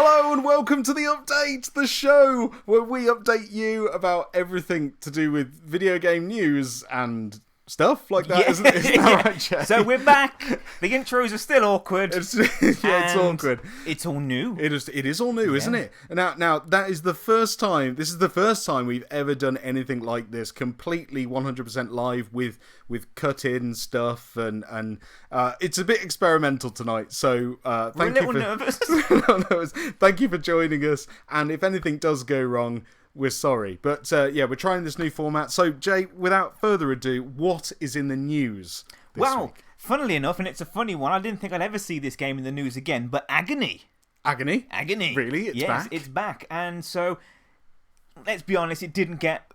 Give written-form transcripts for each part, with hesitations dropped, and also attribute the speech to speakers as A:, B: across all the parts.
A: Hello and welcome to the update, the show where we update you about everything to do with video game news and stuff like that. Isn't that right, Jay?
B: So we're back. The intros are still awkward.
A: It's awkward.
B: It's all new.
A: It is all new, isn't it? Now that is the first time. This is the first time we've ever done anything like this, completely 100% live with cut-in stuff, and it's a bit experimental tonight. So
B: We're a little nervous.
A: Thank you for joining us. And if anything does go wrong, we're sorry. But we're trying this new format. So Jay, without further ado, what is in the news this week?
B: Funnily enough, and it's a funny one, I didn't think I'd ever see this game in the news again, but Agony.
A: Agony?
B: Really?
A: It's back?
B: Yes, it's back. And so, let's be honest, it didn't get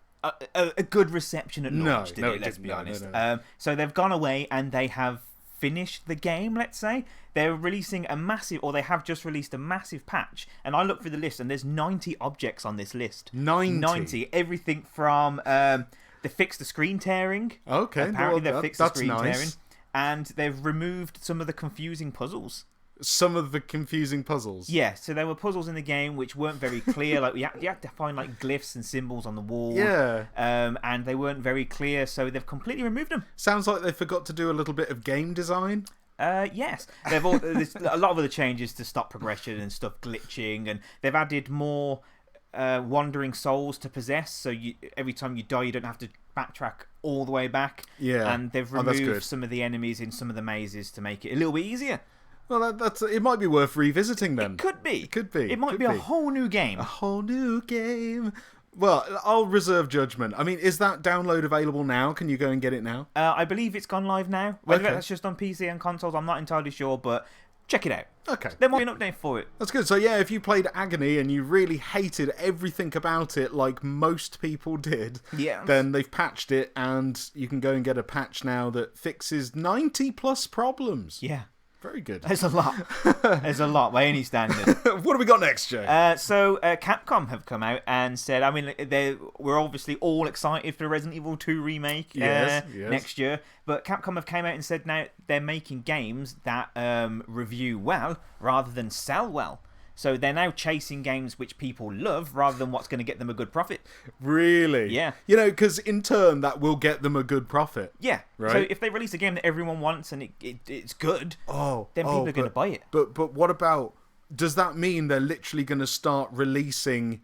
B: a good reception at launch, did it? Let's be honest.
A: No.
B: So they've gone away and they have finished the game, let's say. They're releasing they have just released a massive patch. And I looked through the list and there's 90 objects on this list.
A: 90?
B: Everything from, they fixed the screen tearing.
A: Okay.
B: Apparently they've fixed the screen
A: nice.
B: tearing. And they've removed some of the confusing puzzles.
A: Some of the confusing puzzles?
B: Yeah, so there were puzzles in the game which weren't very clear. Like you had to find like glyphs and symbols on the wall.
A: Yeah.
B: And they weren't very clear, so they've completely removed them.
A: Sounds like they forgot to do a little bit of game design.
B: Yes. There's a lot of other changes to stop progression and stuff glitching, and they've added more wandering souls to possess, so every time you die you don't have to backtrack all the way back.
A: Yeah.
B: And they've removed some of the enemies in some of the mazes to make it a little bit easier.
A: Well, it might be worth revisiting then.
B: It could be.
A: It
B: might be a whole new game.
A: A whole new game. Well, I'll reserve judgment. I mean, is that download available now? Can you go and get it now?
B: I believe it's gone live now. Whether
A: Okay.
B: that's just on PC and consoles, I'm not entirely sure, but check it out.
A: Okay.
B: There might be an update for it.
A: That's good. So yeah, if you played Agony and you really hated everything about it like most people did, then they've patched it and you can go and get a patch now that fixes 90 plus problems.
B: Yeah.
A: Very good.
B: There's a lot. There's a lot by any standard.
A: What do we got next, Joe?
B: So Capcom have come out and said, I mean, we're obviously all excited for the Resident Evil 2 remake next year, but Capcom have came out and said now they're making games that review well rather than sell well. So they're now chasing games which people love rather than what's going to get them a good profit.
A: Really?
B: Yeah.
A: You know, because in turn that will get them a good profit.
B: Yeah.
A: Right?
B: So if they release a game that everyone wants and it's good, then people are going to buy it.
A: But what about, does that mean they're literally going to start releasing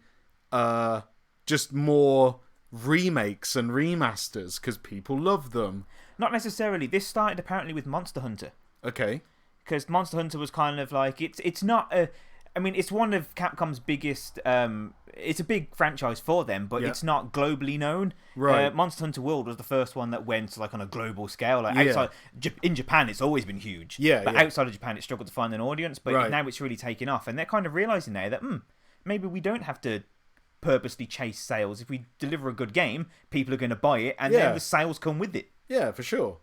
A: just more remakes and remasters because people love them?
B: Not necessarily. This started apparently with Monster Hunter.
A: Okay.
B: Because Monster Hunter was kind of like, it's not a... I mean, it's one of Capcom's biggest... it's a big franchise for them, but it's not globally known.
A: Right.
B: Monster Hunter World was the first one that went like on a global scale. Like outside, in Japan, it's always been huge. But outside of Japan, it struggled to find an audience. But now it's really taken off. And they're kind of realising now that, maybe we don't have to purposely chase sales. If we deliver a good game, people are going to buy it, and then the sales come with it.
A: Yeah, for sure.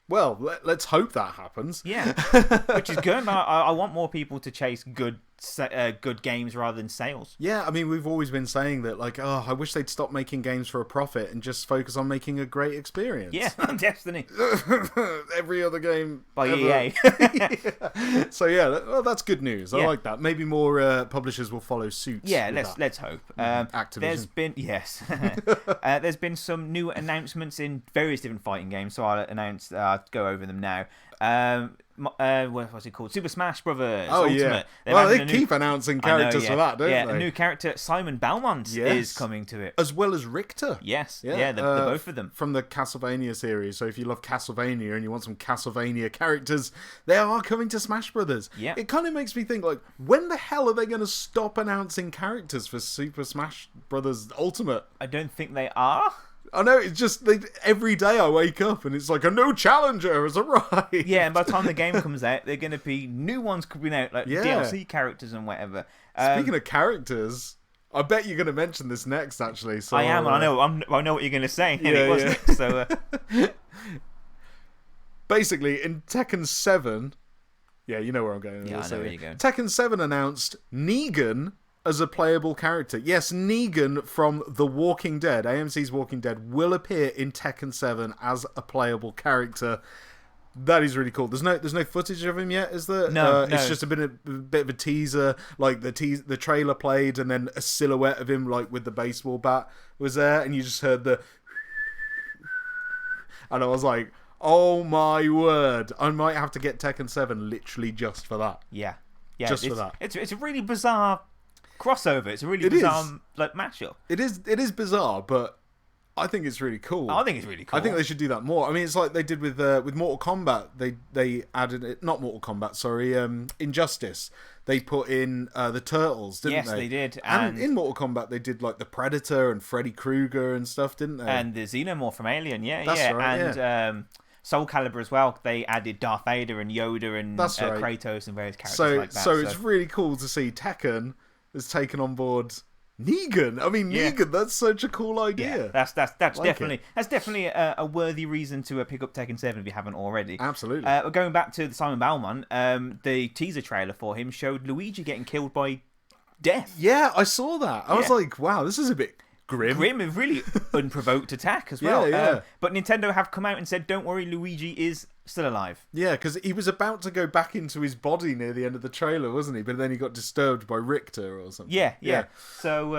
A: Well, let's hope that happens.
B: Yeah, which is good. I want more people to chase good games rather than sales.
A: Yeah, I mean, we've always been saying that, like, I wish they'd stop making games for a profit and just focus on making a great experience.
B: Yeah, Destiny.
A: Every other game
B: by
A: ever.
B: EA.
A: So yeah, that's good news. I like that. Maybe more publishers will follow suit.
B: Yeah, let's hope.
A: Activision.
B: There's been some new announcements in various different fighting games, so I'll go over them now. What's it called? Super Smash Brothers Ultimate.
A: Well, they keep announcing characters for that, don't they?
B: A new character, Simon Belmont, is coming to it.
A: As well as Richter.
B: Yes, they're both of them.
A: From the Castlevania series. So if you love Castlevania and you want some Castlevania characters, they are coming to Smash Brothers.
B: Yeah.
A: It kind of makes me think, like, when the hell are they going to stop announcing characters for Super Smash Brothers Ultimate?
B: I don't think they are.
A: I know, it's just every day I wake up and it's like a new challenger has arrived.
B: Yeah, and by the time the game comes out, they're going to be new ones coming out, like DLC characters and whatever.
A: Speaking of characters, I bet you're going to mention this next, actually. So
B: I am. I know what you're going to say. And it was next, so.
A: Basically, in Tekken 7, yeah, you know where I'm going.
B: Yeah, I know where you're going.
A: Tekken 7 announced Negan as a playable character. Yes, Negan from The Walking Dead, AMC's Walking Dead, will appear in Tekken 7 as a playable character. That is really cool. There's no footage of him yet, is there?
B: No,
A: It's just a bit of a teaser, like the trailer played, and then a silhouette of him like with the baseball bat was there, and you just heard the, and I was like, oh my word! I might have to get Tekken 7 literally just for that.
B: Yeah,
A: just for that.
B: It's a really bizarre crossover. It's a really bizarre like mashup.
A: It is bizarre, but I think it's really cool.
B: I think it's really cool.
A: I think they should do that more. I mean, it's like they did with Mortal Kombat. They added it, not Mortal Kombat, sorry, Injustice. They put in the Turtles, didn't they?
B: Yes, they did.
A: And in Mortal Kombat, they did like the Predator and Freddy Krueger and stuff, didn't they?
B: And the Xenomorph from Alien,
A: That's right,
B: and Soul Calibur as well. They added Darth Vader and Yoda and Kratos and various characters like that.
A: So it's really cool to see Tekken has taken on board Negan. I mean, Negan, that's such a cool idea.
B: Yeah, that's definitely a worthy reason to pick up Tekken 7 if you haven't already.
A: Absolutely.
B: Going back to Simon Belmont, the teaser trailer for him showed Luigi getting killed by death.
A: Yeah, I saw that. I was like, wow, this is a bit grim
B: and really unprovoked attack as well.
A: Yeah.
B: But Nintendo have come out and said, don't worry, Luigi is still alive.
A: Yeah, because he was about to go back into his body near the end of the trailer, wasn't he? But then he got disturbed by Richter or something.
B: Yeah. So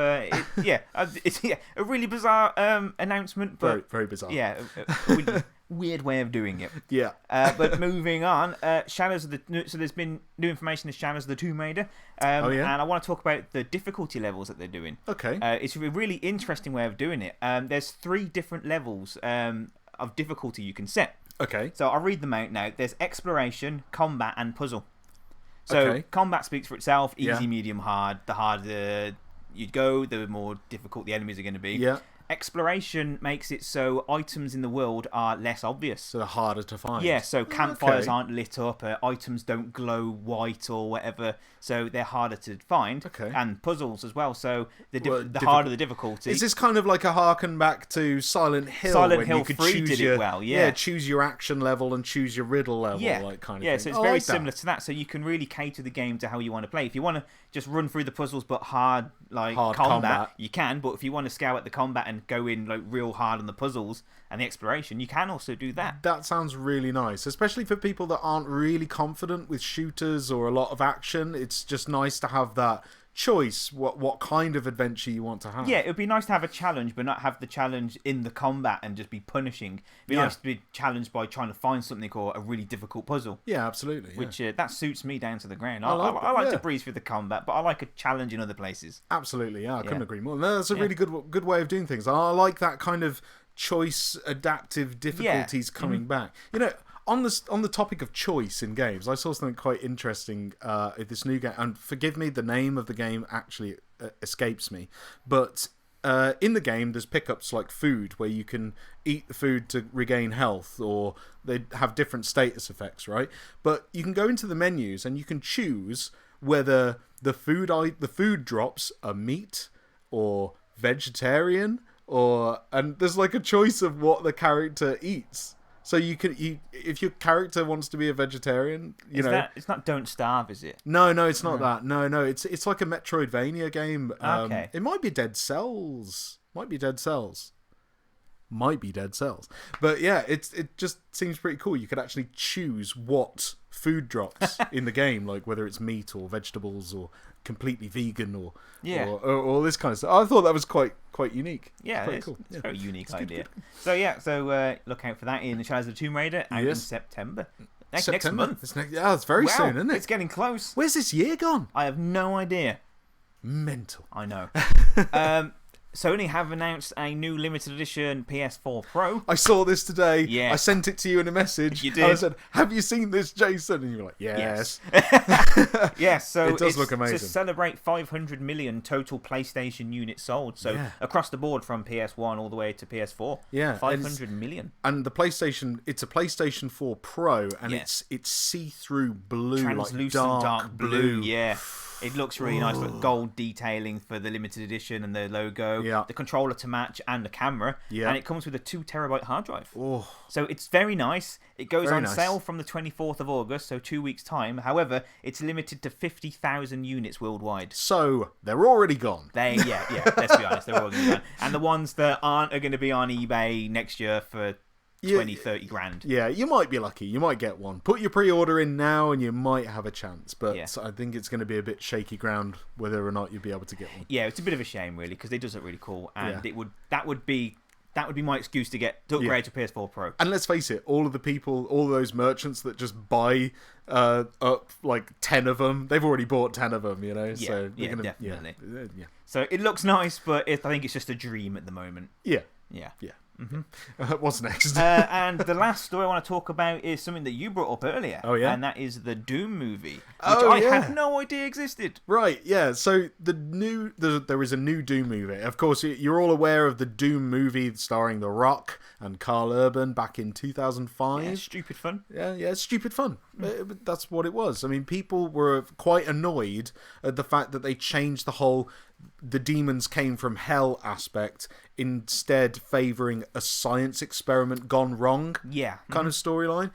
B: it's a really bizarre announcement, but
A: very, very bizarre.
B: Yeah, a really weird way of doing it.
A: Yeah.
B: But moving on, so there's been new information. Is Shadows of the Tomb Raider. And I want to talk about the difficulty levels that they're doing.
A: Okay.
B: It's a really interesting way of doing it. There's 3 different levels of difficulty you can set.
A: Okay.
B: So I'll read them out now. There's exploration, combat, and puzzle. So combat speaks for itself. Easy, medium, hard. The harder you go, the more difficult the enemies are going to be.
A: Yeah.
B: Exploration makes it so items in the world are less obvious.
A: So they're harder to find.
B: Yeah, so campfires aren't lit up, items don't glow white or whatever, so they're harder to find.
A: Okay.
B: And puzzles as well, so the harder the difficulty.
A: Is this kind of like a harken back to Silent Hill?
B: Silent
A: when
B: Hill
A: you could
B: 3
A: choose
B: did
A: your,
B: it well, yeah.
A: choose your action level and choose your riddle level, like kind of thing.
B: So it's very similar to that, so you can really cater the game to how you want to play. If you want to just run through the puzzles but hard combat, you can, but if you want to scale at the combat and go in like real hard on the puzzles and the exploration, you can also do that.
A: That sounds really nice, especially for people that aren't really confident with shooters or a lot of action. It's just nice to have that choice, what kind of adventure you want to have.
B: Yeah, it would be nice to have a challenge, but not have the challenge in the combat and just be punishing. It'd be nice to be challenged by trying to find something or a really difficult puzzle.
A: Yeah, absolutely. Yeah.
B: Which that suits me down to the ground. I like to breeze through the combat, but I like a challenge in other places.
A: Absolutely, yeah, I couldn't agree more. No, that's a really good way of doing things. I like that kind of choice, adaptive difficulties coming back. You know, on the topic of choice in games, I saw something quite interesting in this new game, and forgive me, the name of the game actually escapes me, but in the game there's pickups like food where you can eat the food to regain health, or they have different status effects, right? But you can go into the menus and you can choose whether the food drops are meat or vegetarian, and there's like a choice of what the character eats. So you can eat if your character wants to be a vegetarian.
B: It's not Don't Starve, is it?
A: No, it's not that. No, it's like a Metroidvania game.
B: Okay.
A: It might be Dead Cells. But yeah, it just seems pretty cool. You could actually choose what food drops in the game, like whether it's meat or vegetables or completely vegan or this kind of stuff. I thought that was quite unique.
B: Yeah,
A: it's cool.
B: It's a very unique idea. Good. So look out for that in the Shadows of the Tomb Raider out in September. Next month.
A: It's very soon, isn't it?
B: It's getting close.
A: Where's this year gone?
B: I have no idea.
A: Mental.
B: I know. Sony have announced a new limited edition PS4 Pro.
A: I saw this today.
B: Yeah.
A: I sent it to you in a message.
B: You did.
A: And I said, have you seen this, Jason? And you were like, yes.
B: Yes, so
A: it does look amazing.
B: To celebrate 500 million total PlayStation units sold. So across the board from PS1 all the way to PS4.
A: Yeah.
B: 500 million.
A: And the PlayStation, it's a PlayStation 4 Pro, and it's see-through blue,
B: translucent
A: like dark blue.
B: Yeah. It looks really nice, like gold detailing for the limited edition and the logo, the controller to match, and the camera. Yeah. And it comes with a 2 terabyte hard drive.
A: Oh.
B: So it's very nice. It goes on sale from the 24th of August, so 2 weeks' time. However, it's limited to 50,000 units worldwide.
A: So they're already gone.
B: Let's be honest, they're already gone. And the ones that aren't are going to be on eBay next year for 20-30 grand.
A: Yeah, you might be lucky. You might get one. Put your pre-order in now and you might have a chance. But I think it's going to be a bit shaky ground whether or not you'll be able to get one.
B: Yeah, it's a bit of a shame, really, because it does look really cool. And that would be my excuse to upgrade to PS4 Pro.
A: And let's face it, all of those merchants that just buy up like 10 of them, they've already bought 10 of them, you know? So
B: definitely.
A: Yeah.
B: So it looks nice, but I think it's just a dream at the moment.
A: Yeah.
B: Yeah.
A: What's next?
B: And the last story I want to talk about is something that you brought up earlier.
A: Oh, yeah?
B: And that is the Doom movie, which I had no idea existed.
A: Right, yeah. So there is a new Doom movie. Of course, you're all aware of the Doom movie starring The Rock and Carl Urban back in 2005.
B: Yeah, stupid fun.
A: Yeah, stupid fun. That's what it was. I mean, people were quite annoyed at the fact that they changed the whole "the demons came from hell" aspect, instead favouring a science experiment gone wrong kind of storyline.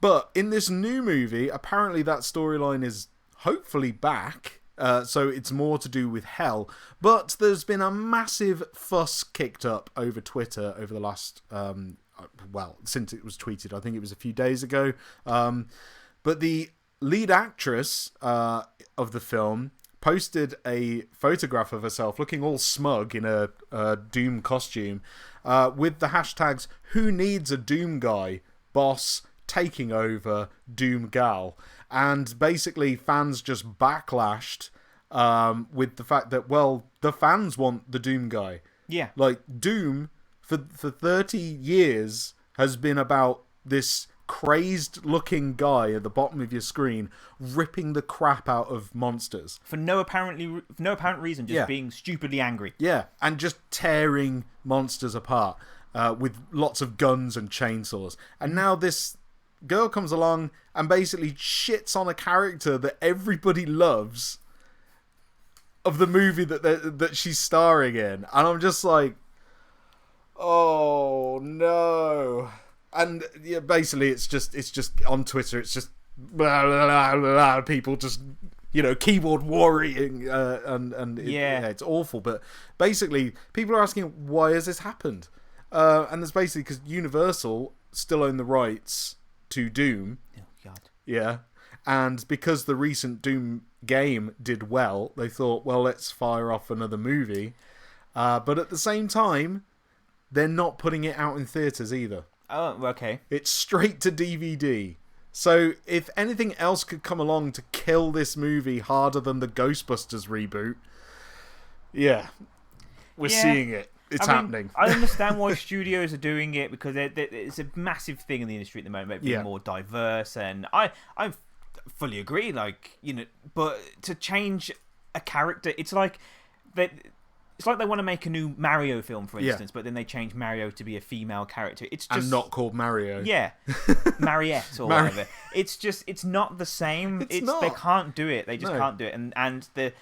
A: But in this new movie, apparently that storyline is hopefully back. So it's more to do with hell. But there's been a massive fuss kicked up over Twitter over the last, since it was tweeted. I think it was a few days ago. But the lead actress of the film posted a photograph of herself looking all smug in a Doom costume with the hashtags "Who needs a Doom guy? Boss taking over Doom gal." And basically fans just backlashed with the fact that, well, the fans want the Doom guy.
B: Yeah.
A: Like, Doom for 30 years has been about this crazed looking guy at the bottom of your screen ripping the crap out of monsters
B: for no apparent reason, just being stupidly angry.
A: Yeah, and just tearing monsters apart with lots of guns and chainsaws. And now this girl comes along and basically shits on a character that everybody loves of the movie that she's starring in, and I'm just like, oh no. And yeah, basically, it's just on Twitter. It's just blah, blah, blah, blah, people just keyboard warring, and it's awful. But basically, people are asking, why has this happened? And it's basically because Universal still own the rights to Doom.
B: Oh God.
A: Yeah, and because the recent Doom game did well, they thought, well, let's fire off another movie. But at the same time, they're not putting it out in theaters either.
B: Oh, okay.
A: It's straight to DVD. So if anything else could come along to kill this movie harder than the Ghostbusters reboot, we're seeing it. It's happening.
B: I understand why studios are doing it, because it's a massive thing in the industry at the moment, being more diverse, and I fully agree. But to change a character, it's like they want to make a new Mario film, for instance, but then they change Mario to be a female character. It's just,
A: and not called Mario.
B: Yeah, Mariette or whatever. It's not the same. It's not. They can't do it. They just can't do it. And the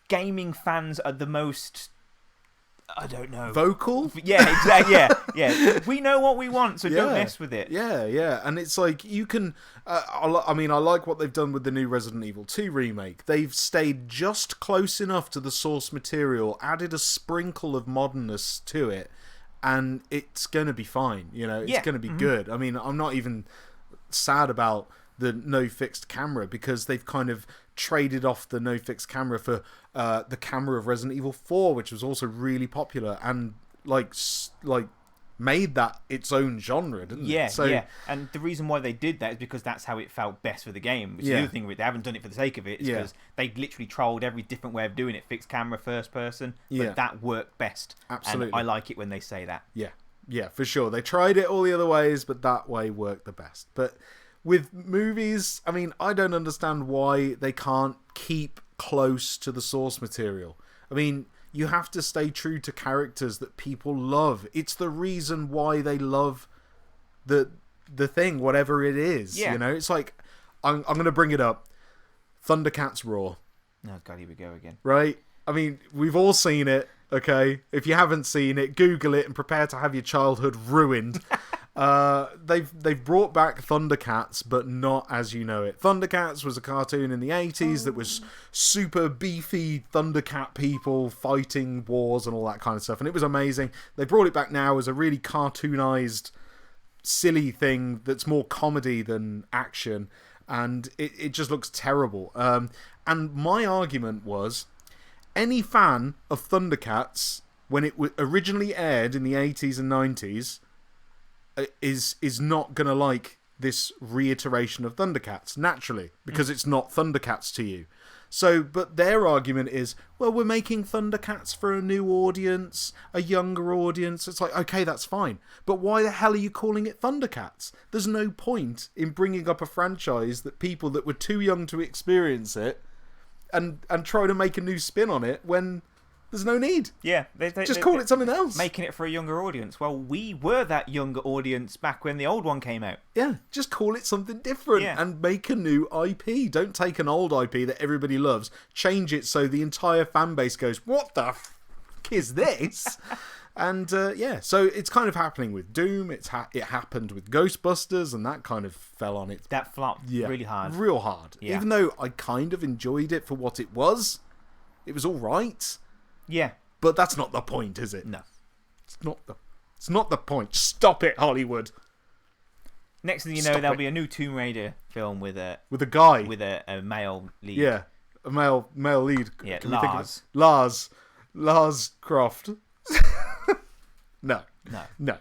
B: gaming fans are the most, I don't know,
A: vocal.
B: Yeah, exactly. Yeah. We know what we want, so don't mess with it.
A: Yeah. And it's like, you can. I like what they've done with the new Resident Evil 2 remake. They've stayed just close enough to the source material, added a sprinkle of modernness to it, and it's going to be fine. It's going to be good. I mean, I'm not even sad about the no fixed camera, because they've kind of traded off the no fixed camera for the camera of Resident Evil 4, which was also really popular, and made that its own genre, didn't it?
B: Yeah. And the reason why they did that is because that's how it felt best for the game. Which is the other thing, they haven't done it for the sake of it. It's because they literally trolled every different way of doing it. Fixed camera, first person. But that worked best.
A: Absolutely.
B: And I like it when they say that.
A: Yeah, for sure. They tried it all the other ways, but that way worked the best. But with movies, I mean, I don't understand why they can't keep close to the source material. I mean, you have to stay true to characters that people love. It's the reason why they love the thing, whatever it is. It's like, I'm going to bring it up. Thundercats Raw.
B: Oh God, here we go again.
A: Right? I mean, we've all seen it. Okay, if you haven't seen it, Google it and prepare to have your childhood ruined. They've brought back Thundercats, but not as you know it. Thundercats was a cartoon in the 80s that was super beefy Thundercat people fighting wars and all that kind of stuff, and it was amazing. They brought it back now as a really cartoonized silly thing that's more comedy than action, and it just looks terrible. And my argument was, any fan of Thundercats, when it originally aired in the 80s and 90s, is not going to like this reiteration of Thundercats, naturally, because it's not Thundercats to you. So, but their argument is, well, we're making Thundercats for a new audience, a younger audience. It's like, okay, that's fine. But why the hell are you calling it Thundercats? There's no point in bringing up a franchise that people that were too young to experience it and try to make a new spin on it when there's no need.
B: Yeah.
A: Just call it something else.
B: Making it for a younger audience. Well, we were that younger audience back when the old one came out.
A: Yeah, just call it something different and make a new IP. Don't take an old IP that everybody loves, change it so the entire fan base goes, what the f*** is this? And so it's kind of happening with Doom. It happened with Ghostbusters, and that kind of fell on it.
B: That flopped really hard.
A: Real hard. Yeah. Even though I kind of enjoyed it for what it was all right.
B: Yeah.
A: But that's not the point, is it?
B: No.
A: It's not the point. Stop it, Hollywood.
B: Next thing you know, there'll be a new Tomb Raider film with a
A: guy.
B: With a male lead.
A: Yeah. A male lead.
B: Yeah,
A: Lars Croft. No.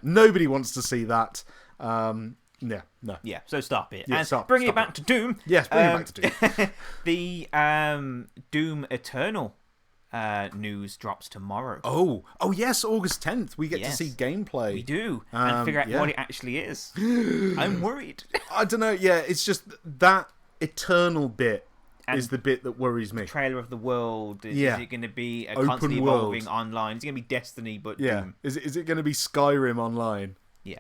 A: Nobody wants to see that. No.
B: Yeah, so stop it.
A: Yeah,
B: and bring it back to Doom.
A: Yes, bring it back to Doom.
B: The Doom Eternal news drops tomorrow.
A: Oh yes, August 10th. We get to see gameplay.
B: We do. And figure out what it actually is. I'm worried.
A: I don't know. Yeah, it's just that Eternal bit is the bit that worries me.
B: Trailer of the world. Is it going to be a
A: open
B: constantly
A: world.
B: evolving online? Is it going to be Destiny but Doom?
A: Is it going to be Skyrim online?
B: Yeah.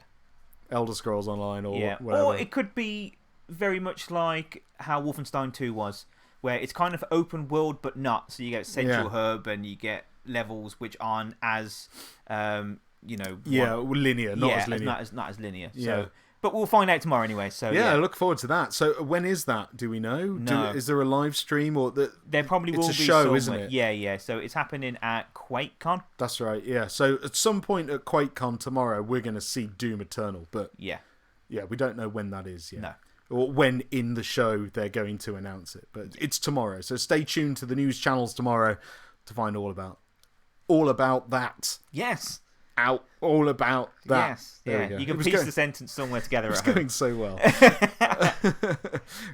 A: Elder Scrolls Online or whatever.
B: Or it could be very much like how Wolfenstein 2 was, where it's kind of open world but not. So you get central hub and you get levels which aren't as
A: linear, not as linear.
B: Not as linear.
A: Yeah.
B: So, but we'll find out tomorrow anyway. So
A: I look forward to that. So when is that? Do we know?
B: No.
A: Is there a live stream or
B: there probably will be?
A: It's a show,
B: somewhere.
A: Isn't it?
B: Yeah. So it's happening at QuakeCon.
A: That's right. Yeah. So at some point at QuakeCon tomorrow, we're going to see Doom Eternal. But
B: yeah,
A: we don't know when that is yet.
B: No.
A: Or when in the show they're going to announce it. But it's tomorrow. So stay tuned to the news channels tomorrow to find all about that.
B: Yes.
A: All about that.
B: Yes. Yeah. You can piece the sentence somewhere together.
A: It's going so well.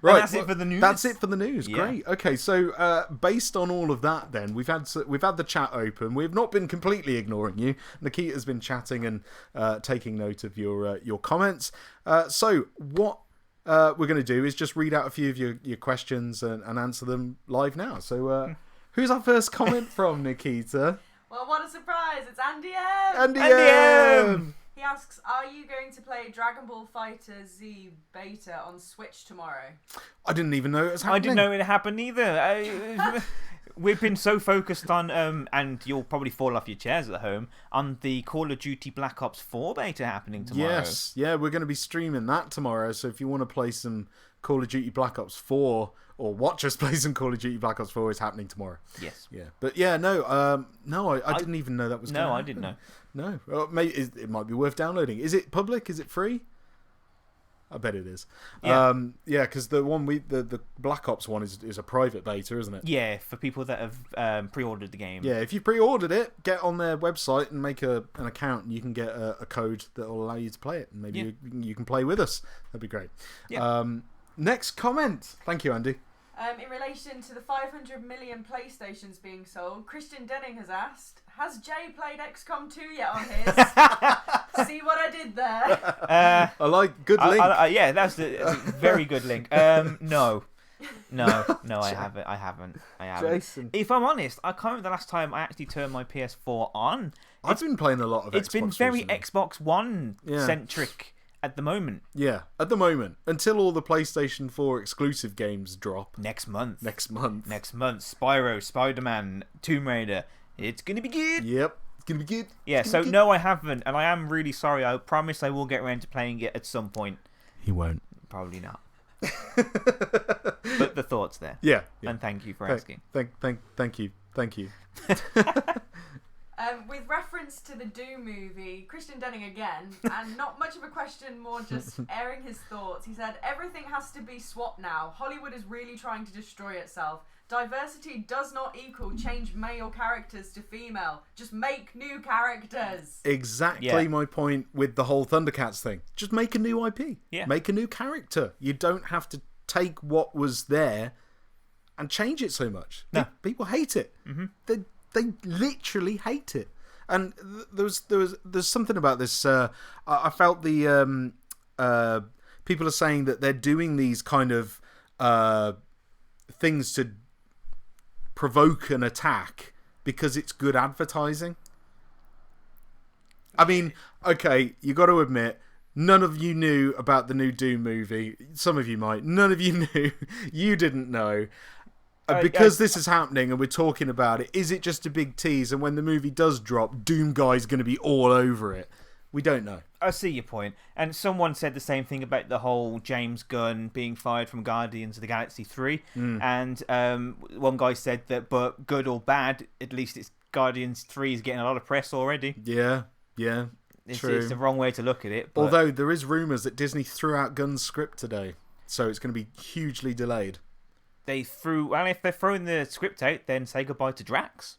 B: Right. That's it for the news.
A: That's it for the news.
B: Yeah.
A: Great. Okay. So based on all of that, then we've had the chat open. We've not been completely ignoring you. Nikita's been chatting and taking note of your comments. So what we're going to do is just read out a few of your questions and answer them live now. So who's our first comment from, Nikita?
C: Well, what a surprise! It's Andy M.
A: Andy M.
C: He asks, are you going to play Dragon Ball Fighter Z Beta on Switch tomorrow?
A: I didn't even know it was happening.
B: I didn't know it happened either. We've been so focused on, and you'll probably fall off your chairs at home, on the Call of Duty Black Ops 4 beta happening tomorrow.
A: Yes, yeah, we're going to be streaming that tomorrow, so if you want to play some Call of Duty Black Ops 4, or watch us play some Call of Duty Black Ops 4, it's happening tomorrow.
B: Yes.
A: Yeah, but yeah, I didn't even know that was going to happen.
B: No, I didn't know.
A: No, well, maybe it might be worth downloading. Is it public? Is it free? I bet it is.
B: Yeah,
A: because the one the Black Ops one is a private beta, isn't it?
B: Yeah, for people that have pre-ordered the game.
A: Yeah, if you pre-ordered it, get on their website and make an account, and you can get a code that will allow you to play it, and maybe you can play with us. That'd be great.
B: Yeah.
A: Next comment. Thank you, Andy.
C: In relation to the 500 million PlayStations being sold, Christian Denning has asked, has Jay played XCOM 2 yet on his? See what I did there?
A: I like good link.
B: Yeah, that's a very good link. No, I haven't.
A: Jason.
B: If I'm honest, I can't remember the last time I actually turned my PS4 on.
A: I've been playing a lot of Xbox.
B: It's been very
A: recently.
B: Xbox One centric at the moment.
A: Yeah, at the moment. Until all the PlayStation 4 exclusive games drop.
B: Next month.
A: Spyro,
B: Spider-Man, Tomb Raider. It's going to be good.
A: Yep. It's going to be good.
B: Yeah, so no, I haven't. And I am really sorry. I promise I will get around to playing it at some point.
A: He won't.
B: Probably not. But the thought's there.
A: Yeah.
B: And thank you for asking.
A: Thank you.
C: With reference to the Doom movie, Christian Denning again, and not much of a question, more just airing his thoughts. He said, everything has to be swapped now. Hollywood is really trying to destroy itself. Diversity does not equal change male characters to female. Just make new characters.
A: Exactly my point with the whole Thundercats thing. Just make a new IP.
B: Yeah.
A: Make a new character. You don't have to take what was there and change it so much.
B: No.
A: People hate it.
B: Mm-hmm.
A: They literally hate it. And there's something about this. I felt the people are saying that they're doing these kind of things to provoke an attack because it's good advertising. I mean, okay, you got to admit, none of you knew about the new Doom movie. Some of you might. None of you knew. You didn't know. Because this is happening and we're talking about it, is it just a big tease? And when the movie does drop, Doom Guy's going to be all over it? We don't know.
B: I see your point. And someone said the same thing about the whole James Gunn being fired from Guardians of the Galaxy 3. And one guy said that, but good or bad, at least it's Guardians 3 is getting a lot of press already.
A: Yeah, true.
B: It's the wrong way to look at it. But...
A: Although there is rumours that Disney threw out Gunn's script today. So it's going to be hugely delayed.
B: If they're throwing the script out, then say goodbye to Drax.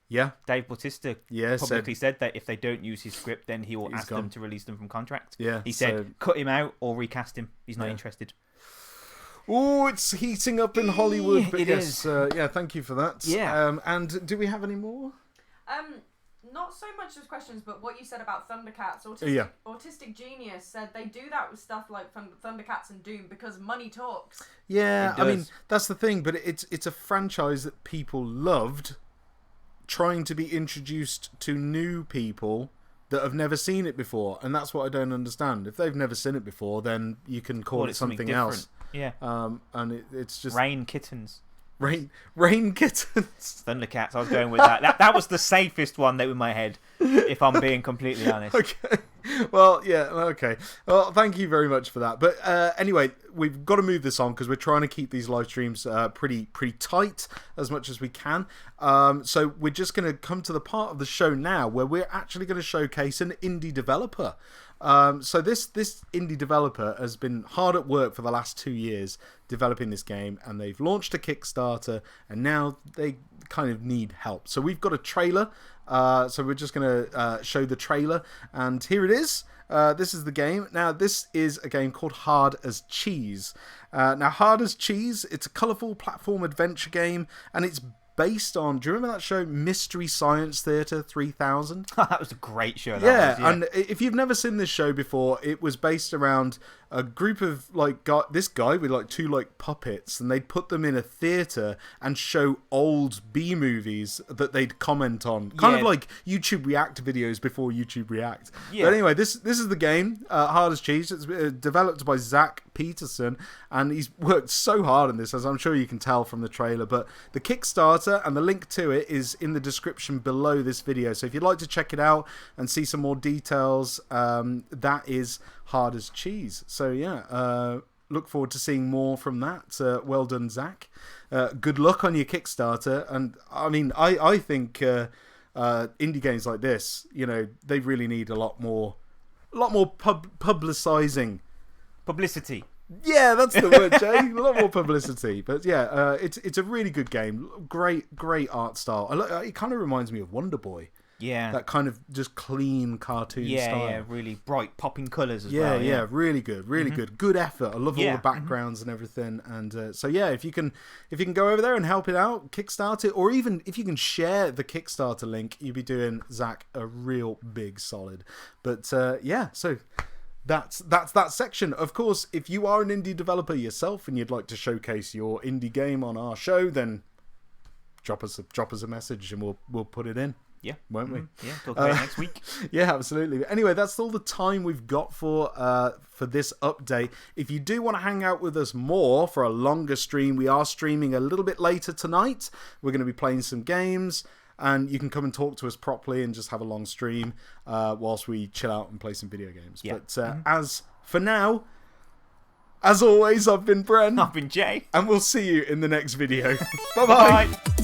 A: Yeah.
B: Dave Bautista publicly said that if they don't use his script, then he will ask them to release them from contract.
A: Yeah.
B: He said, cut him out or recast him. He's not interested.
A: Oh, it's heating up in Hollywood. But
B: it is.
A: Thank you for that.
B: Yeah.
A: And do we have any more?
C: Not so much as questions, but what you said about Thundercats. Autistic Genius said they do that with stuff like Thundercats and Doom because money talks.
A: Yeah, I mean, that's the thing, but it's a franchise that people loved, trying to be introduced to new people that have never seen it before, and that's what I don't understand. If they've never seen it before, then you can call it something else.
B: Yeah.
A: And it's just...
B: Rain Kittens.
A: Rain Kittens.
B: Thundercats, I was going with that. That was the safest one that was in my head, if I'm being completely honest.
A: Okay. Well, yeah, okay. Well, thank you very much for that. But anyway, we've got to move this on because we're trying to keep these live streams pretty tight as much as we can. So we're just going to come to the part of the show now where we're actually going to showcase an indie developer. So this indie developer has been hard at work for the last 2 years developing this game, and they've launched a Kickstarter, and now they kind of need help. So we've got a trailer. So we're just going to show the trailer, and here it is. This is the game. Now, this is a game called Hard as Cheese. Now, Hard as Cheese, it's a colourful platform adventure game, and it's based on, do you remember that show, Mystery Science Theater 3000?
B: That was a great show.
A: And if you've never seen this show before, it was based around a group of this guy with two puppets, and they'd put them in a theater and show old B movies that they'd comment on, kind of like YouTube React videos before YouTube React. But anyway, this is the game, Hard as Cheese. It's developed by Zach Peterson, and he's worked so hard on this, as I'm sure you can tell from the trailer. But the Kickstarter and the link to it is in the description below this video, so if you'd like to check it out and see some more details, that is Hard as Cheese. So look forward to seeing more from that. Well done, Zach. Good luck on your Kickstarter. And I mean, I think indie games like this, they really need a lot more publicizing.
B: Publicity.
A: Yeah, that's the word, Jay. A lot more publicity. But yeah, it's a really good game. Great art style. It kind of reminds me of Wonder Boy.
B: Yeah.
A: That kind of just clean cartoon style.
B: Yeah, really bright, popping colours as well.
A: Yeah, really good, really good. Good effort. I love all the backgrounds and everything. And so yeah, if you can go over there and help it out, Kickstart it, or even if you can share the Kickstarter link, you'll be doing Zach a real big solid. But so that's that section. Of course, if you are an indie developer yourself and you'd like to showcase your indie game on our show, then drop us a message and we'll put it in.
B: Yeah.
A: Won't we?
B: Yeah, talk about it next week.
A: Yeah, absolutely. Anyway, that's all the time we've got for this update. If you do want to hang out with us more for a longer stream, we are streaming a little bit later tonight. We're going to be playing some games, and you can come and talk to us properly and just have a long stream whilst we chill out and play some video games.
B: Yeah.
A: But as for now, as always, I've been Bren.
B: I've been Jay.
A: And we'll see you in the next video. Bye-bye.
B: Bye.